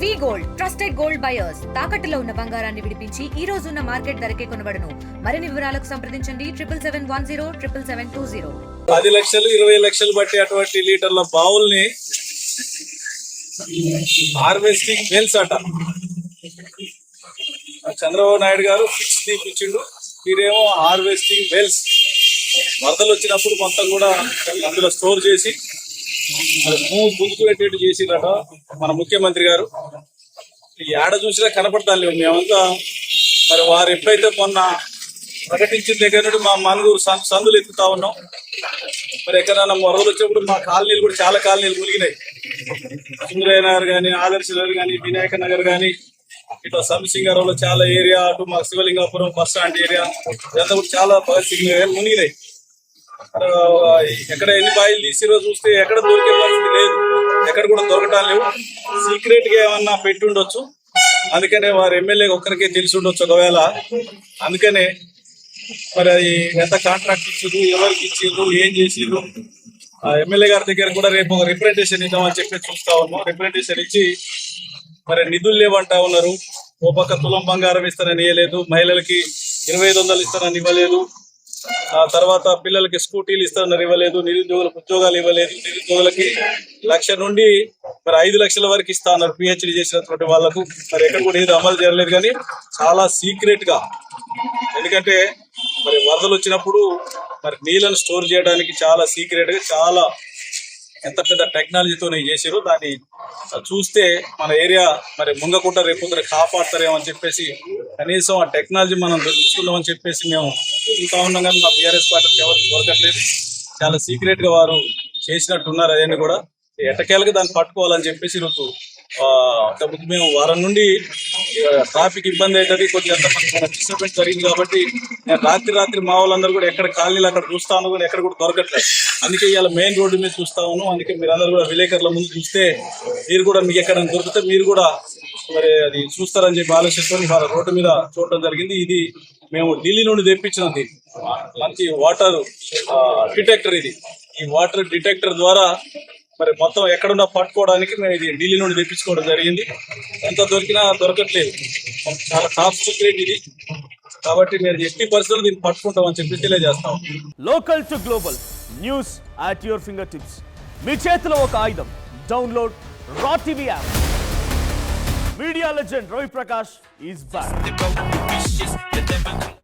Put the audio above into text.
వి gold trusted gold buyers తాకట్టులో ఉన్న బంగారాన్ని విడిపించి ఈ రోజు ఉన్న మార్కెట్ ధరకే కొనబడును. మరిన్ని వివరాలకు సంప్రదించండి 7710777720. 10 లక్షలు 20 లక్షలు బట్టి అటువంటి లీటర్ల బావుల్ని హార్వెస్టింగ్ వెల్స్ అట. చంద్రబాబు నాయుడు గారు ఫిక్స్ తీపిచ్చిండు, మీరేమో హార్వెస్టింగ్ వెల్స్. వరదలు వచ్చినప్పుడు మొత్తం కూడా అందులో స్టోర్ చేసి ముందుకు పెట్టేట్టు చేసిరట మన ముఖ్యమంత్రి గారు. ఏడ చూసినా కనపడతాను లేవు మేమంతా. మరి వారు ఎప్పుడైతే మొన్న ప్రకటించిన దగ్గర నుండి మా మనుగురు సందులు ఎత్తుతా ఉన్నాం. మరి ఎక్కడైనా వరదలు వచ్చినప్పుడు మా కాలనీలు కూడా చాలా కాలనీలు మునిగినాయి. సుందరయ్య నగర్ కానీ, ఆదర్శ నగర్ కానీ, వినాయక నగర్ కానీ, ఇట్లా సంసింగారంలో చాలా ఏరియా, అటు మా శివలింగాపురం బస్ స్టాండ్ ఏరియా ఇదంతా కూడా చాలా మునిగినాయి. ఎక్కడ ఎన్ని బాయిలు తీసిరో చూస్తే ఎక్కడ దొరికే పరిస్థితి లేదు, ఎక్కడ కూడా దొరకటాలు లేవు. సీక్రెట్ గా ఏమన్నా పెట్టి ఉండొచ్చు, అందుకనే వారు ఎమ్మెల్యే ఒక్కరికే తెలిసి ఉండొచ్చు ఒకవేళ. అందుకనే మరి అది ఎంత కాంట్రాక్ట్ ఇచ్చిండ్రు, ఎవరికి ఇచ్చిండ్రు, ఏం చేసిండ్రు, ఆ ఎమ్మెల్యే గారి దగ్గర కూడా రేపు ఒక రిప్రజెంటేషన్ ఇద్దామని చెప్పి చూస్తా ఉన్నాం. రిప్రజెంటేషన్ ఇచ్చి మరి నిధులు లేవంటా ఉన్నారు. ఓ పక్క తులం బంగారం ఇస్తానని ఇవ్వలేదు, మహిళలకి 2500 ఇస్తానని ఇవ్వలేదు, ఆ తర్వాత పిల్లలకి స్కూటీలు ఇస్తానని ఇవ్వలేదు, నిరుద్యోగులకు ఉద్యోగాలు ఇవ్వలేదు, నిరుద్యోగులకి 1 లక్ష నుండి మరి 5 లక్షల వరకు ఇస్తా అన్నారు పిహెచ్డి చేసినటువంటి వాళ్ళకు. మరి ఎక్కడ కూడా ఏది అమలు చేయలేదు, కానీ చాలా సీక్రెట్ గా. ఎందుకంటే మరి వరదలు వచ్చినప్పుడు మరి నీళ్ళను స్టోర్ చేయడానికి చాలా సీక్రెట్ గా, చాలా ఎంత పెద్ద టెక్నాలజీతో చేసారు. దాన్ని చూస్తే మన ఏరియా మరి ముంగకుండా రేపు కాపాడతారేమో అని చెప్పేసి కనీసం ఆ టెక్నాలజీ మనం తెలుసుకుందామని చెప్పేసి మేము ఇంకా ఉన్నాం. కానీ మా బీఆర్ఎస్ పార్టీకి ఎవరికి దొరకట్లేదు. చాలా సీక్రెట్ గా వారు చేసినట్టున్నారు. అదన్నీ కూడా ఎటకేళ్ళకి దాన్ని పట్టుకోవాలని చెప్పేసి ఈరోజు మేము వారం నుండి ట్రాఫిక్ ఇబ్బంది అవుతుంది, కొంచెం డిస్టర్బెన్స్ జరిగింది కాబట్టి నేను రాత్రి మా వాళ్ళందరూ కూడా ఎక్కడ కాలనీలు అక్కడ చూస్తాను, కూడా ఎక్కడ కూడా దొరకట్లేదు. అందుకే ఇవాళ మెయిన్ రోడ్డు మీద చూస్తా ఉన్నాం. అందుకే మీరు అందరూ కూడా విలేకరుల ముందు చూస్తే మీరు కూడా మీకు ఎక్కడ దొరికితే మీరు కూడా మరి అది చూస్తారని చెప్పి ఆలోచిస్తూ వాళ్ళ రోడ్డు మీద చూడటం జరిగింది. ఇది మేము ఢిల్లీ నుండి తెప్పించినది మంచి వాటర్ డిటెక్టర్. ఇది ఈ వాటర్ డిటెక్టర్ ద్వారా మరి మొత్తం ఎక్కడున్నా పట్టుకోవడానికి మేము ఇది ఢిల్లీ నుండి తెప్పించుకోవడం జరిగింది. ఎంత దొరికినా దొరకట్లేదు, చాలా టాప్ సీక్రెట్ ఇది. కాబట్టి మీరు ఎట్టి పరిస్థితుల్లో దీన్ని పట్టుకుంటామని చెప్పి తెలియజేస్తాం. Local to global news at your fingertips. మీ చేతిలో ఒక ఆయుధం. డౌన్లోడ్ రా TV app. Media legend Ravi Prakash is back.